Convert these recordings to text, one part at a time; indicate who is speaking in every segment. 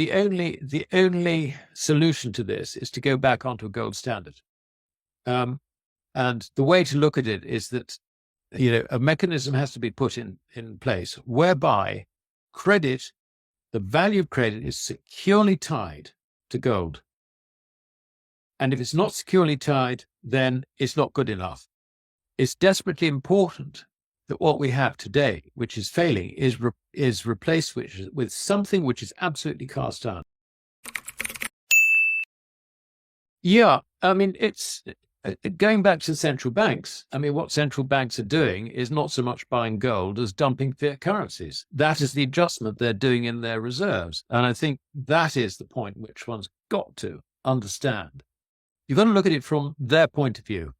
Speaker 1: the only solution to this is to go back onto a gold standard. And the way to look at it is that, a mechanism has to be put in place whereby credit, the value of credit, is securely tied to gold. And if it's not securely tied, then it's not good enough. It's desperately important that what we have today, which is failing, is replaced with something which is absolutely cast iron. Yeah, I mean, it's going back to central banks. I mean, what central banks are doing is not so much buying gold as dumping fiat currencies. That is the adjustment they're doing in their reserves. And I think that is the point which one's got to understand. You've got to look at it from their point of view.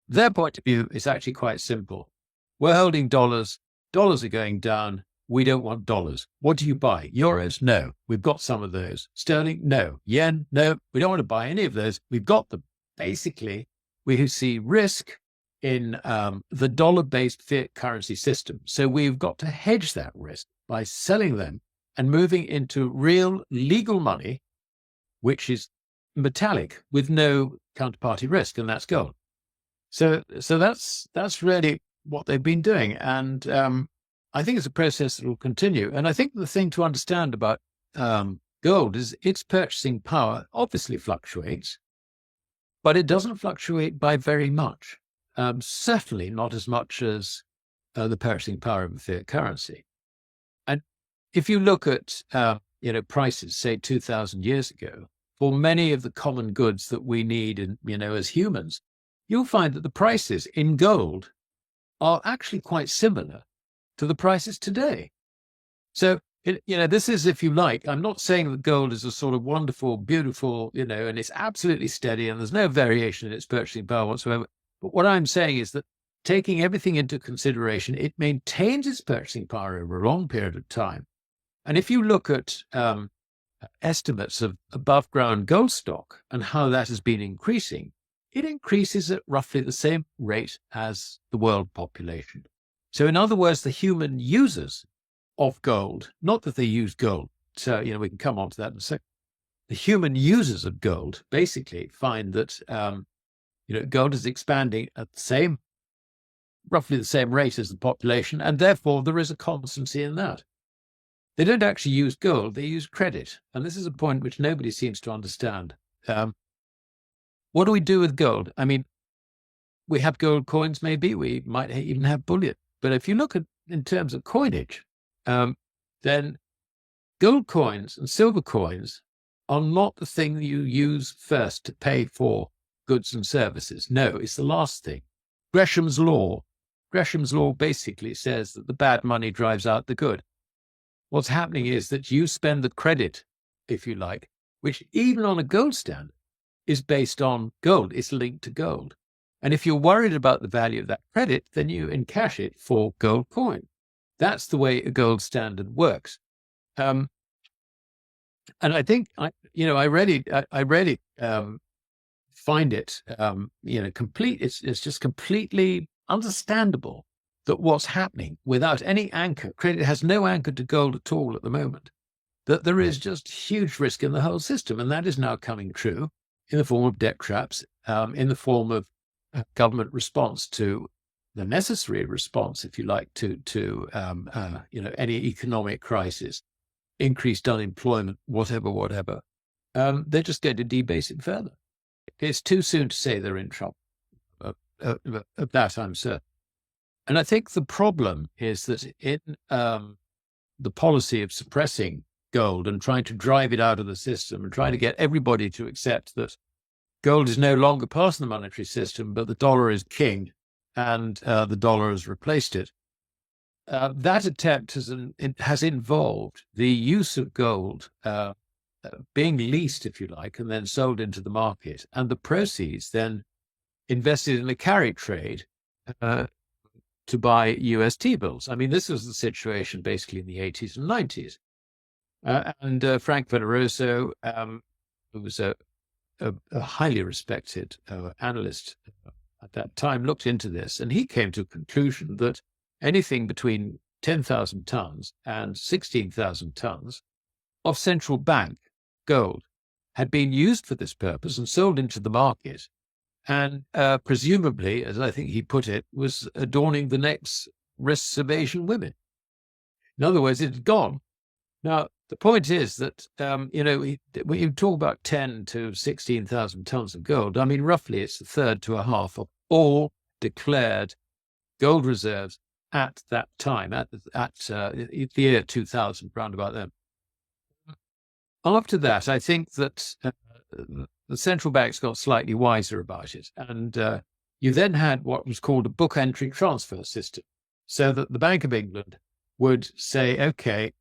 Speaker 1: Their point of view is actually quite simple. We're holding dollars. Dollars are going down. We don't want dollars. What do you buy? Euros? No. We've got some of those. Sterling? No. Yen? No. We don't want to buy any of those. We've got them. Basically, we see risk in the dollar-based fiat currency system. So we've got to hedge that risk by selling them and moving into real legal money, which is metallic with no counterparty risk, and that's gold. So that's really what they've been doing. And I think it's a process that will continue. And I think the thing to understand about gold is its purchasing power obviously fluctuates, but it doesn't fluctuate by very much. Certainly not as much as the purchasing power of a fiat currency. And if you look at prices, say 2,000 years ago, for many of the common goods that we need, and as humans, you'll find that the prices in gold are actually quite similar to the prices today. So, this is, if you like, I'm not saying that gold is a sort of wonderful, beautiful, and it's absolutely steady and there's no variation in its purchasing power whatsoever. But what I'm saying is that taking everything into consideration, it maintains its purchasing power over a long period of time. And if you look at estimates of above ground gold stock and how that has been increasing, it increases at roughly the same rate as the world population. So in other words, the human users of gold, not that they use gold, so we can come on to that in a second. The human users of gold basically find that gold is expanding at roughly the same rate as the population, and therefore there is a constancy in that. They don't actually use gold, they use credit. And this is a point which nobody seems to understand. What do we do with gold? I mean, we have gold coins, maybe. We might even have bullion. But if you look at in terms of coinage, then gold coins and silver coins are not the thing that you use first to pay for goods and services. No, it's the last thing. Gresham's law basically says that the bad money drives out the good. What's happening is that you spend the credit, if you like, which even on a gold standard is based on gold. It's linked to gold. And if you're worried about the value of that credit, then you encash it for gold coin. That's the way a gold standard works. And I think, I really find it, complete. It's just completely understandable that what's happening without any anchor, credit has no anchor to gold at all at the moment, that there is just huge risk in the whole system. And that is now coming true in the form of debt traps, in the form of government response to the necessary response, if you like, to any economic crisis, increased unemployment, whatever. They're just going to debase it further. It's too soon to say they're in trouble. Of that, I'm certain. And I think the problem is that in the policy of suppressing gold and trying to drive it out of the system and trying to get everybody to accept that gold is no longer part of the monetary system, but the dollar is king and the dollar has replaced it. That attempt has involved the use of gold being leased, if you like, and then sold into the market, and the proceeds then invested in a carry trade to buy US T-bills. I mean, this was the situation basically in the 80s and 90s. And Frank Veneroso, who was a highly respected analyst at that time, looked into this, and he came to a conclusion that anything between 10,000 tons and 16,000 tons of central bank gold had been used for this purpose and sold into the market, and presumably, as I think he put it, was adorning the necks, wrists of Asian women. In other words, it had gone. Now, the point is that, when you talk about 10 to 16,000 tons of gold, I mean, roughly it's a third to a half of all declared gold reserves at that time, at the year 2000, round about then. After that, I think that the central banks got slightly wiser about it. And you then had what was called a book entry transfer system, so that the Bank of England would say, okay,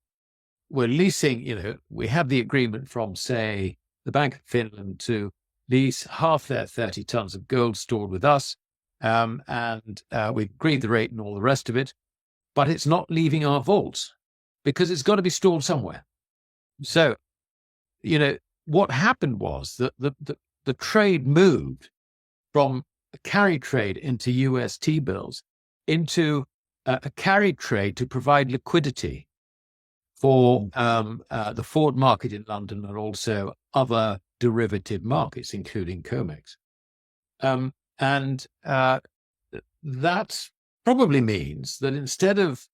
Speaker 1: we're leasing, we have the agreement from, say, the Bank of Finland to lease half their 30 tons of gold stored with us. And we've agreed the rate and all the rest of it, but it's not leaving our vaults because it's got to be stored somewhere. So, what happened was that the trade moved from a carry trade into US T-bills into a carry trade to provide liquidity for the forward market in London and also other derivative markets, including COMEX. And that probably means that instead of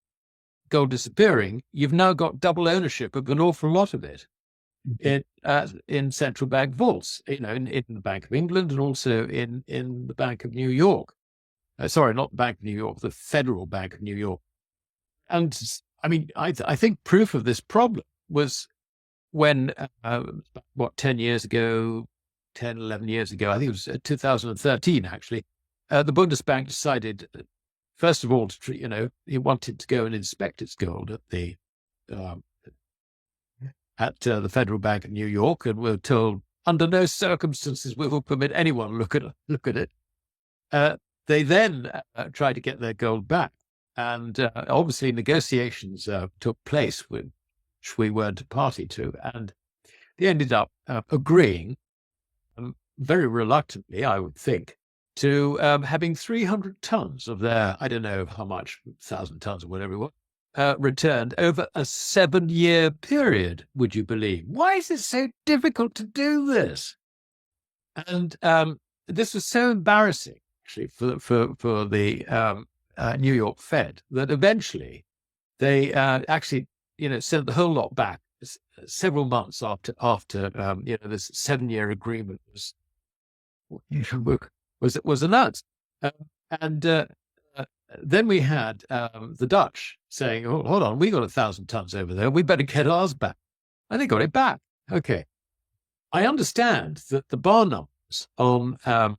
Speaker 1: gold disappearing, you've now got double ownership of an awful lot of it in central bank vaults, in the Bank of England and also in the Bank of New York. Sorry, not the Bank of New York, the Federal Bank of New York. And I mean, I think proof of this problem was when, 10 years ago, 10, 11 years ago, I think it was 2013, actually, the Bundesbank decided, first of all, he wanted to go and inspect its gold at the Federal Bank of New York, and were told, under no circumstances we will permit anyone look at it. They then tried to get their gold back. And obviously negotiations took place, which we weren't a party to. And they ended up agreeing, very reluctantly, I would think, to having 300 tons of their, I don't know how much, 1,000 tons or whatever it was, returned over a 7-year period, would you believe? Why is it so difficult to do this? And this was so embarrassing, actually, for the New York Fed, that eventually they actually, sent the whole lot back several months after this 7-year agreement was announced. And then we had the Dutch saying, "Oh, hold on, we got 1,000 tons over there. We better get ours back." And they got it back. Okay. I understand that the bar numbers on the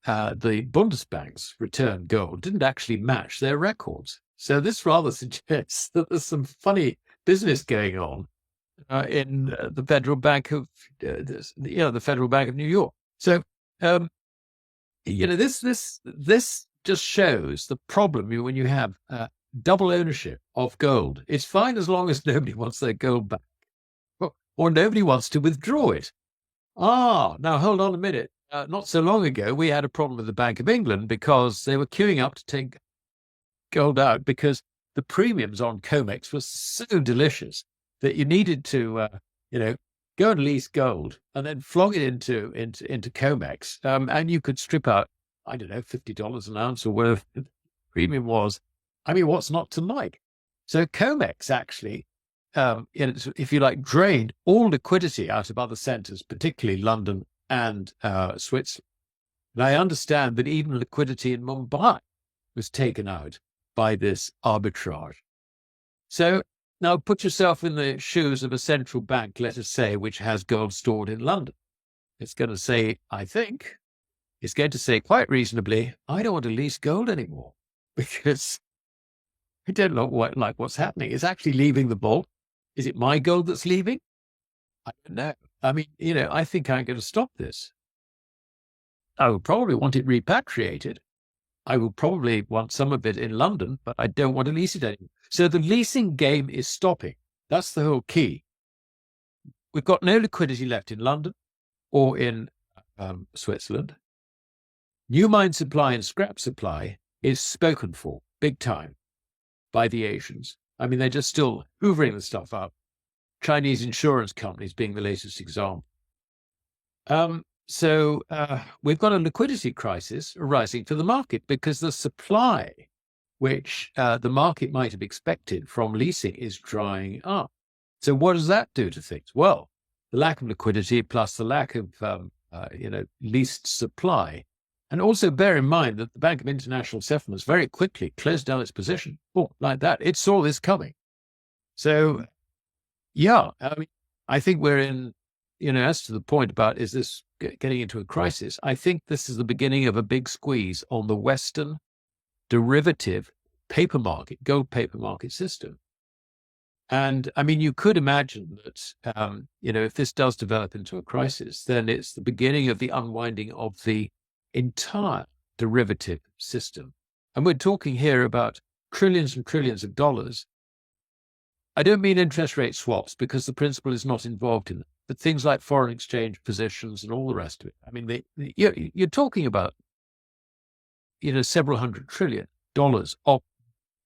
Speaker 1: Bundesbank's return gold didn't actually match their records. So this rather suggests that there's some funny business going on in the Federal Bank of the Federal Bank of New York. So this just shows the problem when you have double ownership of gold. It's fine as long as nobody wants their gold back, or nobody wants to withdraw it. Now hold on a minute. Not so long ago, we had a problem with the Bank of England because they were queuing up to take gold out because the premiums on COMEX were so delicious that you needed to, go and lease gold and then flog it into COMEX, and you could strip out, I don't know, $50 an ounce or whatever the premium was. I mean, what's not to like? So COMEX actually, if you like, drained all liquidity out of other centres, particularly London and Switzerland. And I understand that even liquidity in Mumbai was taken out by this arbitrage. So now put yourself in the shoes of a central bank, let us say, which has gold stored in London. It's going to say, it's going to say quite reasonably, I don't want to lease gold anymore because I don't like what's happening. It's actually leaving the vault. Is it my gold that's leaving? I don't know. I mean, I think I'm going to stop this. I will probably want it repatriated. I will probably want some of it in London, but I don't want to lease it anymore. So the leasing game is stopping. That's the whole key. We've got no liquidity left in London or in Switzerland. New mine supply and scrap supply is spoken for big time by the Asians. I mean, they're just still hoovering the stuff up. Chinese insurance companies being the latest example. So we've got a liquidity crisis arising to the market because the supply, which the market might have expected from leasing, is drying up. So what does that do to things? Well, the lack of liquidity plus the lack of leased supply. And also bear in mind that the Bank of International Settlements very quickly closed down its position. Oh, like that. It saw this coming. So, yeah, I think we're in, as to the point about is this getting into a crisis, I think this is the beginning of a big squeeze on the Western derivative paper market, gold paper market system. And you could imagine that, if this does develop into a crisis, then it's the beginning of the unwinding of the entire derivative system. And we're talking here about trillions and trillions of dollars. I don't mean interest rate swaps because the principal is not involved in them, but things like foreign exchange positions and all the rest of it. You're talking about, several $100 trillion of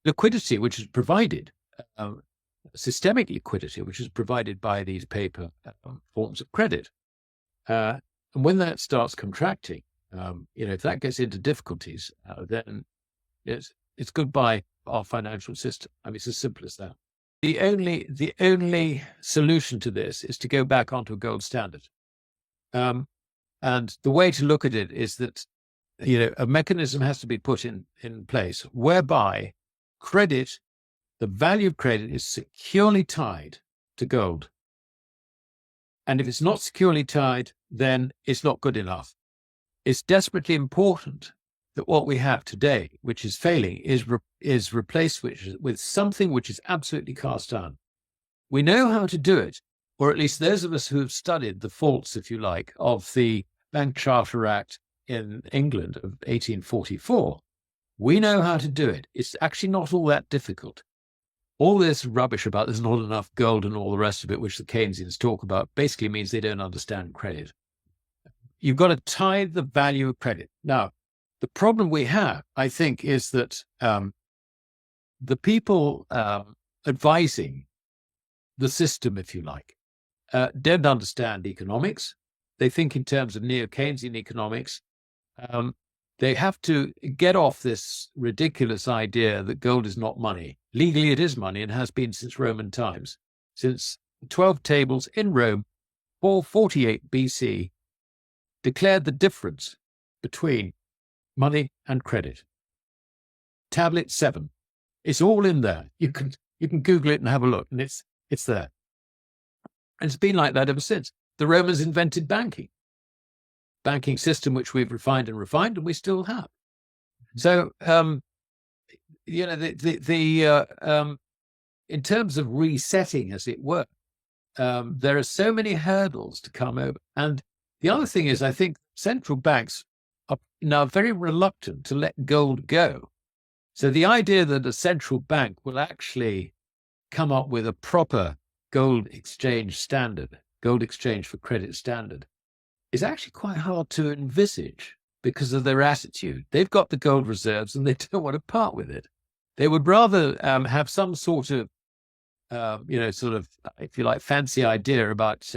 Speaker 1: liquidity, which is provided, systemic liquidity, which is provided by these paper forms of credit. And when that starts contracting, if that gets into difficulties, then it's goodbye our financial system. It's as simple as that. The only solution to this is to go back onto a gold standard. And the way to look at it is that, a mechanism has to be put in place whereby credit, the value of credit, is securely tied to gold. And if it's not securely tied, then it's not good enough. It's desperately important that what we have today, which is failing, is replaced with something which is absolutely cast iron. We know how to do it, or at least those of us who have studied the faults, if you like, of the Bank Charter Act in England of 1844. We know how to do it. It's actually not all that difficult. All this rubbish about there's not enough gold and all the rest of it, which the Keynesians talk about, basically means they don't understand credit. You've got to tie the value of credit. Now, the problem we have, I think, is that the people advising the system, if you like, don't understand economics. They think in terms of neo-Keynesian economics. They have to get off this ridiculous idea that gold is not money. Legally, it is money and has been since Roman times, since the 12 tables in Rome, 448 BC, declared the difference between money and credit. Tablet 7. It's all in there. You can Google it and have a look, and it's there. And it's been like that ever since. The Romans invented banking system, which we've refined, and we still have. So, in terms of resetting, as it were, there are so many hurdles to come over. And the other thing is, I think central banks are now very reluctant to let gold go. So the idea that a central bank will actually come up with a proper gold exchange for credit standard, is actually quite hard to envisage because of their attitude. They've got the gold reserves and they don't want to part with it. They would rather have some sort of, if you like, fancy idea about,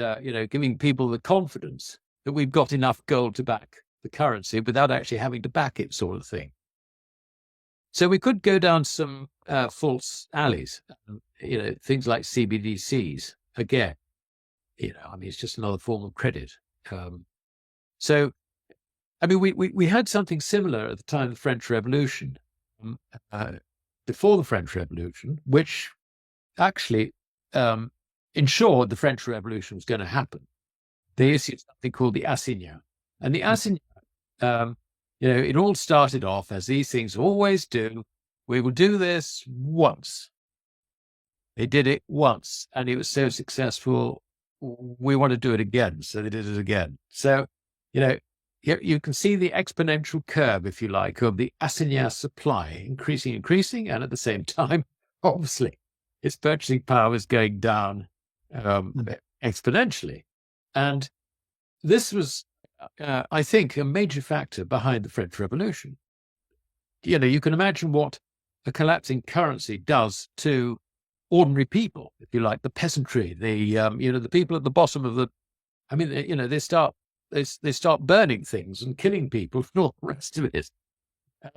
Speaker 1: giving people the confidence that we've got enough gold to back the currency without actually having to back it, sort of thing. So we could go down some false alleys, things like CBDCs. Again, it's just another form of credit. We had something similar at the time of the French Revolution, before the French Revolution, which actually ensured the French Revolution was going to happen. They issued something called the Assignat. And the Assignat, it all started off, as these things always do, we will do this once. They did it once, and it was so successful, we want to do it again. So they did it again. So, you can see the exponential curve, if you like, of the Assignat supply increasing, and at the same time, obviously, its purchasing power is going down exponentially. And this was, I think, a major factor behind the French Revolution. You can imagine what a collapsing currency does to ordinary people, if you like, the peasantry, the people at the bottom of the. I mean, they start burning things and killing people and all the rest of it.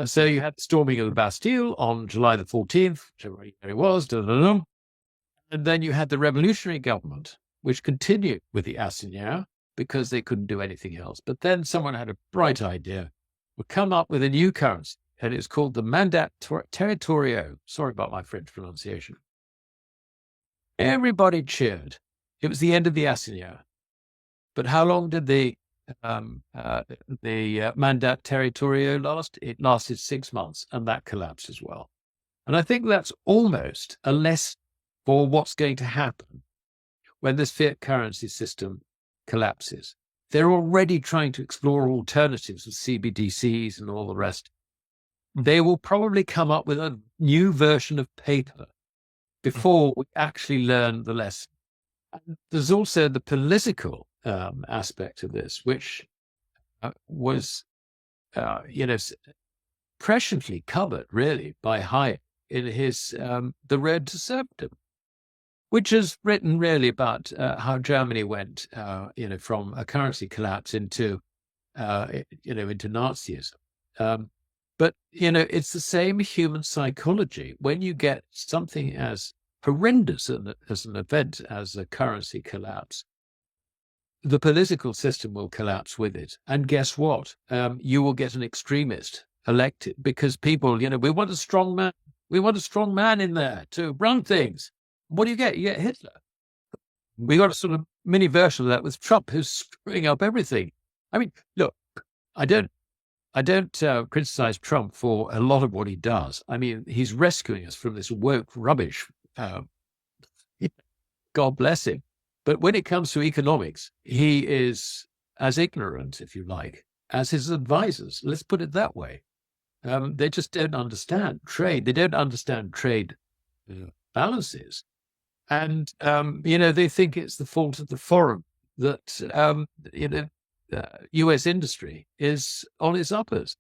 Speaker 1: So you had the storming of the Bastille on July the 14th, whichever year it was, and then you had the revolutionary government, which continued with the Assignat because they couldn't do anything else. But then someone had a bright idea, would come up with a new currency, and it's called the Mandat Territoriaux. Sorry about my French pronunciation. Everybody cheered. It was the end of the Assignat. But how long did the Mandat Territoriaux last? It lasted 6 months, and that collapsed as well. And I think that's almost a lesson for what's going to happen when this fiat currency system collapses. They're already trying to explore alternatives with CBDCs and all the rest. They will probably come up with a new version of paper before we actually learn the lesson. And there's also the political aspect of this, which was, presciently covered really by Hayek in his The Road to Serfdom, which is written really about how Germany went, from a currency collapse into Nazism. But it's the same human psychology. When you get something as horrendous as an event as a currency collapse, the political system will collapse with it. And guess what? You will get an extremist elected because people, we want a strong man. We want a strong man in there to run things. What do you get? You get Hitler. We got a sort of mini version of that with Trump, who's screwing up everything. I mean, look, I don't criticize Trump for a lot of what he does. I mean, he's rescuing us from this woke rubbish. God bless him. But when it comes to economics, he is as ignorant, if you like, as his advisors. Let's put it that way. They just don't understand trade. They don't understand trade balances. And, they think it's the fault of the foreign that, US industry is on its uppers.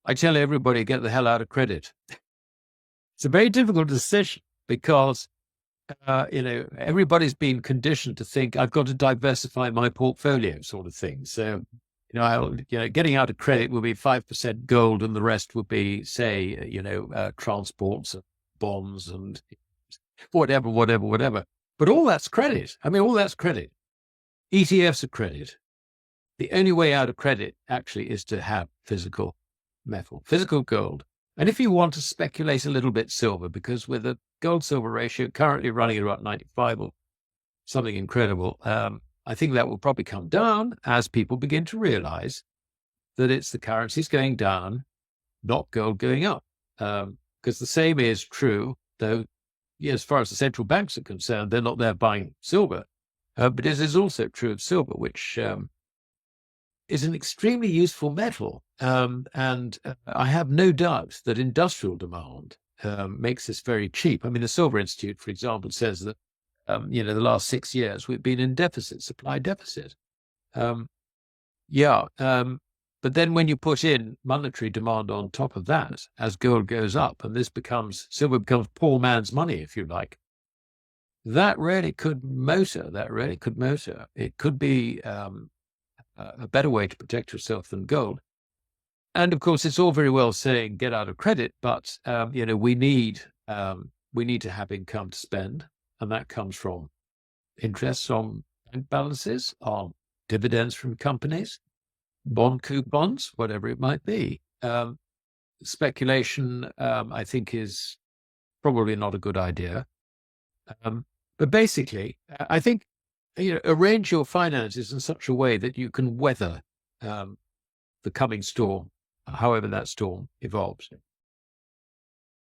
Speaker 1: I tell everybody, get the hell out of credit. It's a very difficult decision because, everybody's been conditioned to think I've got to diversify my portfolio sort of thing. So, getting out of credit will be 5% gold and the rest would be, say, transports and bonds and whatever. But all that's credit. I mean, all that's credit. ETFs are credit. The only way out of credit actually is to have physical metal, physical gold. And if you want to speculate a little bit silver, because with a gold-silver ratio currently running at about 95 or something incredible, I think that will probably come down as people begin to realize that it's the currencies going down, not gold going up. Because the same is true, though, as far as the central banks are concerned, they're not there buying silver. But it is also true of silver, which is an extremely useful metal. And I have no doubt that industrial demand makes this very cheap. I mean, the Silver Institute, for example, says that, the last 6 years, we've been in deficit, supply deficit. But then when you put in monetary demand on top of that, as gold goes up, and silver becomes poor man's money, if you like, that really could motor. It could be a better way to protect yourself than gold. And of course, it's all very well saying get out of credit, but we need to have income to spend, and that comes from interest on bank balances, on dividends from companies, bond coupons, whatever it might be. Speculation, I think, is probably not a good idea. But basically, I think, arrange your finances in such a way that you can weather the coming storm, however that storm evolves.